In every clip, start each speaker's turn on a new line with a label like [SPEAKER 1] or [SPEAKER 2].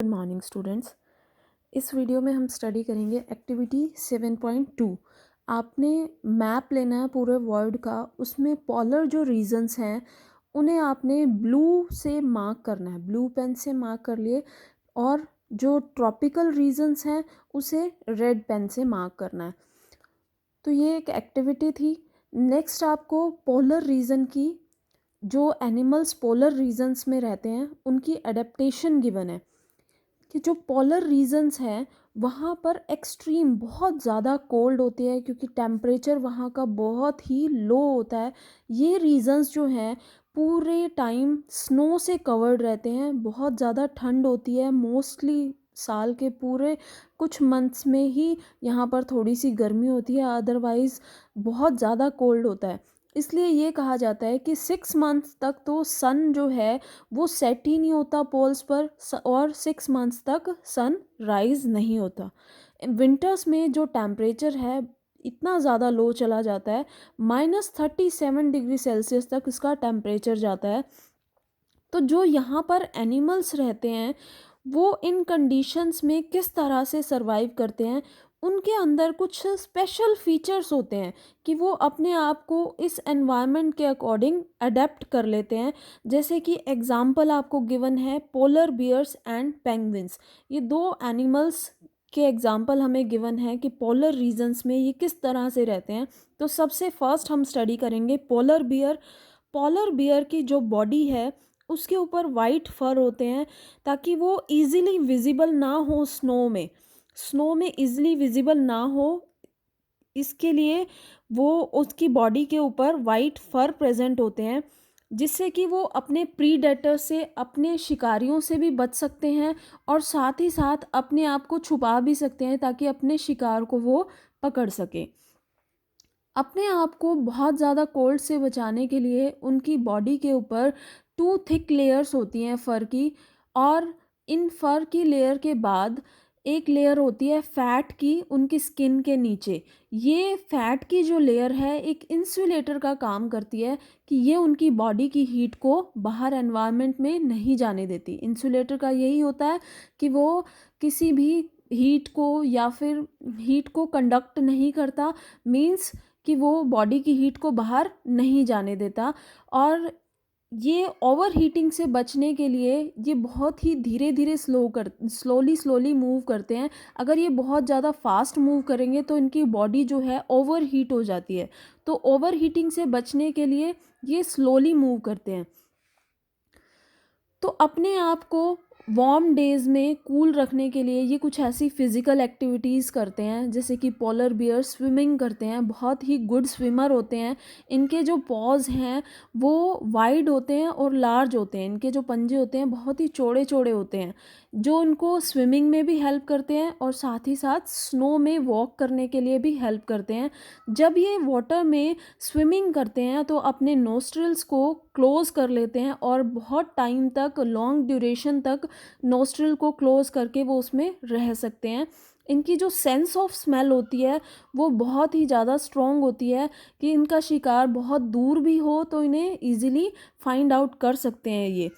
[SPEAKER 1] Good morning students. इस video में हम स्टडी करेंगे एक्टिविटी 7.2। आपने मैप लेना है पूरे वर्ल्ड का। उसमें पोलर जो रीजन्स हैं उन्हें आपने ब्लू से मार्क करना है, ब्लू पेन से मार्क कर लिए, और जो ट्रॉपिकल रीजन्स हैं उसे रेड पेन से मार्क करना है। तो ये एक एक्टिविटी थी। नेक्स्ट आपको पोलर रीजन की, जो एनिमल्स पोलर रीजन्स में रहते हैं उनकी एडेप्टेशन गिवन है कि जो पोलर रीजन्स हैं वहाँ पर एक्सट्रीम बहुत ज़्यादा कोल्ड होती है क्योंकि टेम्परेचर वहाँ का बहुत ही लो होता है। ये रीजन्स जो हैं पूरे टाइम स्नो से कवर्ड रहते हैं, बहुत ज़्यादा ठंड होती है। मोस्टली साल के पूरे कुछ मंथ्स में ही यहाँ पर थोड़ी सी गर्मी होती है, अदरवाइज़ बहुत ज़्यादा कोल्ड होता है। इसलिए ये कहा जाता है कि 6 मंथ्स तक तो सन जो है वो सेट ही नहीं होता पोल्स पर, और 6 मंथ्स तक सन राइज नहीं होता। विंटर्स में जो टेम्परेचर है इतना ज़्यादा लो चला जाता है, -37 डिग्री सेल्सियस तक इसका टेम्परेचर जाता है। तो जो यहाँ पर एनिमल्स रहते हैं वो इन कंडीशंस में किस तरह से सरवाइव करते हैं, उनके अंदर कुछ स्पेशल फीचर्स होते हैं कि वो अपने आप को इस एनवायरनमेंट के अकॉर्डिंग अडेप्ट कर लेते हैं। जैसे कि एग्जांपल आपको गिवन है पोलर बियर्स एंड पेंगुइन्स। ये दो एनिमल्स के एग्जांपल हमें गिवन है कि पोलर रीजन्स में ये किस तरह से रहते हैं। तो सबसे फर्स्ट हम स्टडी करेंगे पोलर बियर। पोलर बियर की जो बॉडी है उसके ऊपर वाइट फर होते हैं ताकि वो इजीली विजिबल ना हो स्नो में इजीली विजिबल ना हो, इसके लिए वो उसकी बॉडी के ऊपर वाइट फर प्रेजेंट होते हैं, जिससे कि वो अपने प्रीडेटर से, अपने शिकारियों से भी बच सकते हैं और साथ ही साथ अपने आप को छुपा भी सकते हैं ताकि अपने शिकार को वो पकड़ सके। अपने आप को बहुत ज़्यादा कोल्ड से बचाने के लिए उनकी बॉडी के ऊपर 2 थिक लेयर्स होती हैं फ़र की, और इन फ़र की लेयर के बाद एक लेयर होती है फ़ैट की उनकी स्किन के नीचे। ये फ़ैट की जो लेयर है एक इंसुलेटर का काम करती है कि ये उनकी बॉडी की हीट को बाहर एनवायरनमेंट में नहीं जाने देती। इंसुलेटर का यही होता है कि वो किसी भी हीट को या फिर हीट को कंडक्ट नहीं करता, मीन्स कि वो बॉडी की हीट को बाहर नहीं जाने देता। और ये ओवर हीटिंग से बचने के लिए ये बहुत ही धीरे धीरे स्लोली मूव करते हैं। अगर ये बहुत ज़्यादा फास्ट मूव करेंगे तो इनकी बॉडी जो है ओवर हीट हो जाती है। तो ओवर हीटिंग से बचने के लिए ये स्लोली मूव करते हैं। तो अपने आप को वार्म डेज में कूल रखने के लिए ये कुछ ऐसी फिज़िकल एक्टिविटीज़ करते हैं, जैसे कि पोलर बियर स्विमिंग करते हैं, बहुत ही गुड स्विमर होते हैं। इनके जो पॉज हैं वो वाइड होते हैं और लार्ज होते हैं, इनके जो पंजे होते हैं बहुत ही चौड़े चौड़े होते हैं, जो उनको स्विमिंग में भी हेल्प करते हैं और साथ ही साथ स्नो में वॉक करने के लिए भी हेल्प करते हैं। जब ये वाटर में स्विमिंग करते हैं तो अपने नोस्ट्रिल्स को क्लोज़ कर लेते हैं और बहुत टाइम तक, लॉन्ग ड्यूरेशन तक नोस्ट्रिल को क्लोज़ करके वो उसमें रह सकते हैं। इनकी जो सेंस ऑफ स्मेल होती है वो बहुत ही ज़्यादा स्ट्रॉन्ग होती है कि इनका शिकार बहुत दूर भी हो तो इन्हें ईज़िली फाइंड आउट कर सकते हैं ये।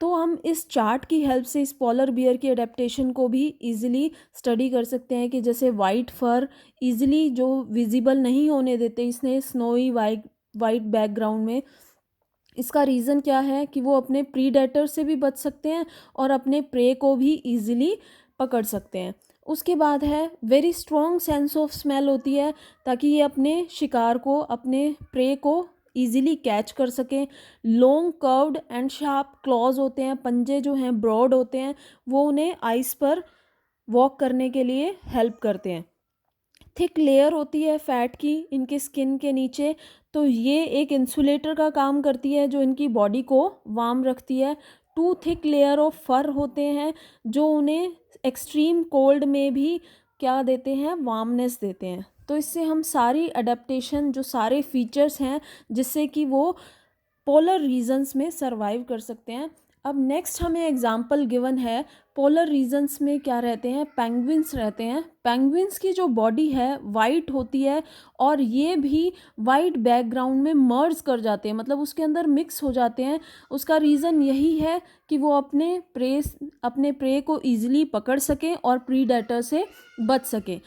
[SPEAKER 1] तो हम इस चार्ट की हेल्प से इस पोलर बियर की अडेप्टेशन को भी इजीली स्टडी कर सकते हैं कि जैसे वाइट फर इजीली जो विजिबल नहीं होने देते इसने स्नोई वाइट बैकग्राउंड में। इसका रीज़न क्या है कि वो अपने प्रीडेटर से भी बच सकते हैं और अपने प्रे को भी इजीली पकड़ सकते हैं। उसके बाद है very strong sense of smell होती है ताकि ये अपने शिकार को, अपने प्रे को इजीली कैच कर सकें। Long curved and sharp clause होते हैं, पंजे जो हैं ब्रॉड होते हैं, वो उन्हें आइस पर वॉक करने के लिए हेल्प करते हैं। थिक लेयर होती है फैट की इनके स्किन के नीचे, तो ये एक इंसुलेटर का काम करती है जो इनकी बॉडी को वार्म रखती है। 2 थिक लेयर ऑफ फर होते हैं जो उन्हें एक्सट्रीम कोल्ड में भी क्या देते हैं, वार्मनेस देते हैं। तो इससे हम सारी अडेप्टेशन, जो सारे फीचर्स हैं जिससे कि वो पोलर रीजन्स में सरवाइव कर सकते हैं। अब नेक्स्ट हमें एग्जाम्पल गिवन है, पोलर रीजन्स में क्या रहते हैं, पेंगुइन्स रहते हैं। पेंगुइन्स की जो बॉडी है वाइट होती है और ये भी वाइट बैकग्राउंड में मर्ज कर जाते हैं, मतलब उसके अंदर मिक्स हो जाते हैं। उसका रीज़न यही है कि वो अपने प्रे को ईजिली पकड़ सकें और प्रीडेटर से बच सकें।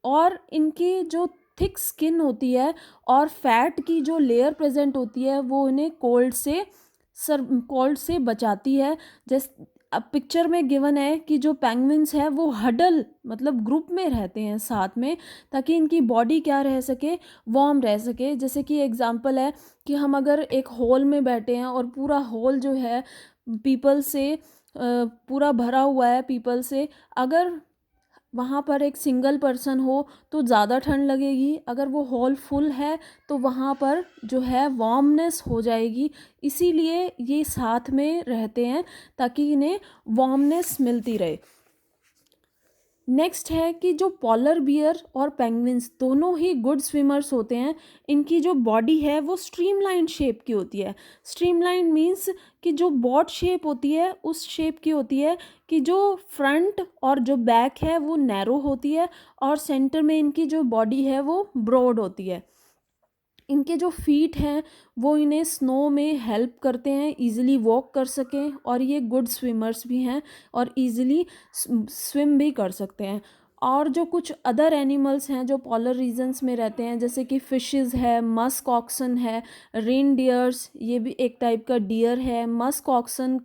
[SPEAKER 1] और इनकी जो थिक स्किन होती है और फैट की जो लेयर प्रेजेंट होती है वो इन्हें कोल्ड से बचाती है। जैसे अब पिक्चर में गिवन है कि जो पेंगुइन्स हैं वो हडल मतलब ग्रुप में रहते हैं साथ में, ताकि इनकी बॉडी क्या रह सके, वार्म रह सके। जैसे कि एग्जांपल है कि हम अगर एक हॉल में बैठे हैं और पूरा हॉल जो है पीपल से पूरा भरा हुआ है पीपल से, अगर वहाँ पर एक सिंगल पर्सन हो तो ज़्यादा ठंड लगेगी, अगर वो हॉल फुल है तो वहाँ पर जो है वार्मनेस हो जाएगी। इसीलिए ये साथ में रहते हैं ताकि इन्हें वार्मनेस मिलती रहे। नेक्स्ट है कि जो पॉलर बियर और पेंगुइन्स दोनों ही गुड स्विमर्स होते हैं। इनकी जो बॉडी है वो स्ट्रीमलाइन शेप की होती है। स्ट्रीमलाइन मीन्स कि जो बॉड शेप होती है उस शेप की होती है कि जो फ्रंट और जो बैक है वो नैरो होती है और सेंटर में इनकी जो बॉडी है वो ब्रॉड होती है। इनके जो फीट हैं वो इन्हें स्नो में हेल्प करते हैं इजीली वॉक कर सकें, और ये गुड स्विमर्स भी हैं और इजीली स्विम भी कर सकते हैं। और जो कुछ अदर एनिमल्स हैं जो पॉलर रीजन्स में रहते हैं, जैसे कि फिशेस है, मस्क ऑक्सन है, रेन डियर्स, ये भी एक टाइप का डियर है। मस्क ऑक्सन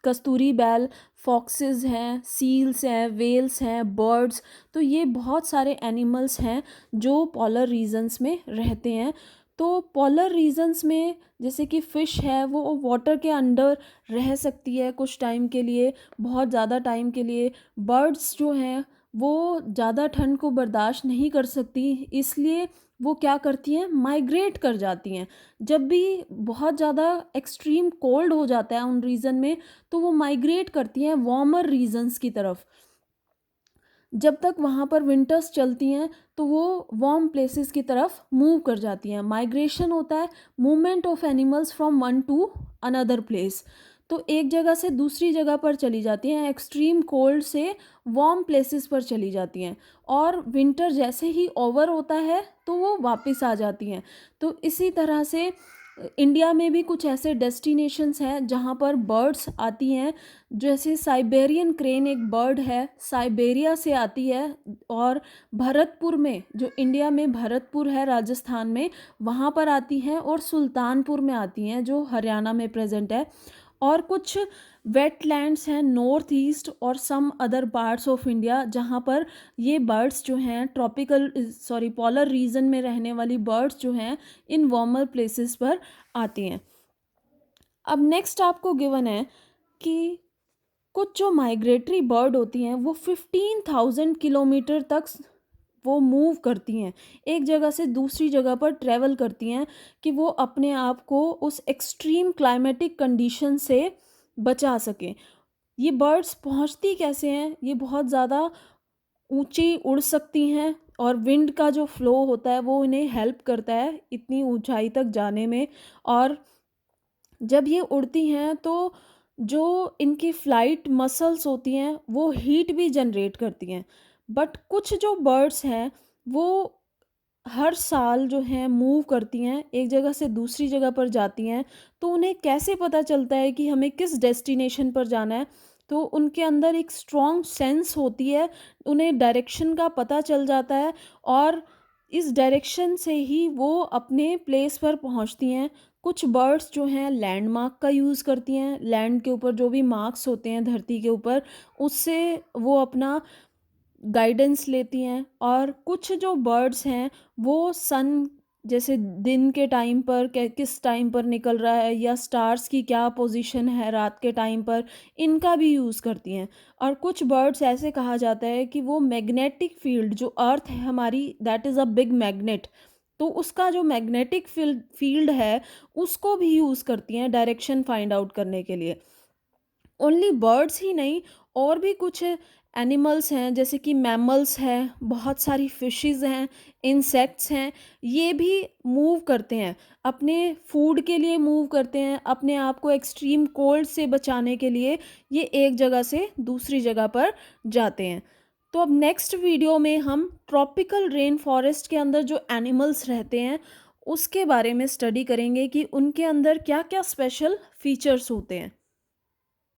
[SPEAKER 1] कस्तूरी बैल, फॉक्सेस हैं, सील्स हैं, वेल्स हैं, बर्ड्स। तो ये बहुत सारे एनिमल्स हैं जो पॉलर रीजन्स में रहते हैं। तो पॉलर रीजन्स में जैसे कि फ़िश है वो वाटर के अंडर रह सकती है कुछ टाइम के लिए, बहुत ज़्यादा टाइम के लिए। बर्ड्स जो हैं वो ज़्यादा ठंड को बर्दाश्त नहीं कर सकती, इसलिए वो क्या करती हैं, माइग्रेट कर जाती हैं। जब भी बहुत ज़्यादा एक्सट्रीम कोल्ड हो जाता है उन रीजन में तो वो माइग्रेट करती हैं वार्मर रीजन्स की तरफ। जब तक वहाँ पर विंटर्स चलती हैं तो वो वार्म प्लेसेस की तरफ मूव कर जाती हैं। माइग्रेशन होता है movement of animals from one two another place. तो एक जगह से दूसरी जगह पर चली जाती हैं, एक्सट्रीम कोल्ड से वार्म प्लेसेस पर चली जाती हैं, और विंटर जैसे ही ओवर होता है तो वो वापस आ जाती हैं। तो इसी तरह से इंडिया में भी कुछ ऐसे डेस्टिनेशंस हैं जहाँ पर बर्ड्स आती हैं। जैसे साइबेरियन क्रेन एक बर्ड है, साइबेरिया से आती है और भरतपुर में, जो इंडिया में भरतपुर है राजस्थान में, वहाँ पर आती हैं, और सुल्तानपुर में आती हैं जो हरियाणा में प्रेजेंट है। और कुछ वेटलैंड्स हैं नॉर्थ ईस्ट और some other parts of India जहाँ पर ये बर्ड्स जो हैं पॉलर रीजन में रहने वाली बर्ड्स जो हैं इन वार्मर प्लेसेस पर आती हैं। अब नेक्स्ट आपको गिवन है कि कुछ जो माइग्रेटरी बर्ड होती हैं वो 15,000 किलोमीटर तक वो मूव करती हैं, एक जगह से दूसरी जगह पर ट्रैवल करती हैं कि वो अपने आप को उस एक्सट्रीम क्लाइमेटिक कंडीशन से बचा सकें। ये बर्ड्स पहुंचती कैसे हैं, ये बहुत ज़्यादा ऊंची उड़ सकती हैं और विंड का जो फ्लो होता है वो इन्हें हेल्प करता है इतनी ऊंचाई तक जाने में। और जब ये उड़ती हैं तो जो इनकी फ्लाइट मसल्स होती हैं वो हीट भी जनरेट करती हैं। बट कुछ जो बर्ड्स हैं वो हर साल जो हैं मूव करती हैं, एक जगह से दूसरी जगह पर जाती हैं। तो उन्हें कैसे पता चलता है कि हमें किस डेस्टिनेशन पर जाना है, तो उनके अंदर एक स्ट्रॉन्ग सेंस होती है, उन्हें डायरेक्शन का पता चल जाता है और इस डायरेक्शन से ही वो अपने प्लेस पर पहुंचती हैं। कुछ बर्ड्स जो हैं लैंडमार्क का यूज़ करती हैं, लैंड के ऊपर जो भी मार्क्स होते हैं धरती के ऊपर, उससे वो अपना गाइडेंस लेती हैं। और कुछ जो बर्ड्स हैं वो सन, जैसे दिन के टाइम पर किस टाइम पर निकल रहा है या स्टार्स की क्या पोजीशन है रात के टाइम पर, इनका भी यूज़ करती हैं। और कुछ बर्ड्स ऐसे कहा जाता है कि वो मैग्नेटिक फील्ड, जो अर्थ है हमारी, that is a big magnet, तो उसका जो मैग्नेटिक फील्ड है उसको भी यूज़ करती हैं डायरेक्शन फाइंड आउट करने के लिए। ओनली बर्ड्स ही नहीं, और भी कुछ एनिमल्स हैं जैसे कि मैमल्स हैं, बहुत सारी फिशेस हैं, इंसेक्ट्स हैं, ये भी मूव करते हैं, अपने फूड के लिए मूव करते हैं, अपने आप को एक्सट्रीम कोल्ड से बचाने के लिए ये एक जगह से दूसरी जगह पर जाते हैं। तो अब नेक्स्ट वीडियो में हम ट्रॉपिकल रेन फॉरेस्ट के अंदर जो एनिमल्स रहते हैं उसके बारे में स्टडी करेंगे कि उनके अंदर क्या क्या स्पेशल फीचर्स होते हैं।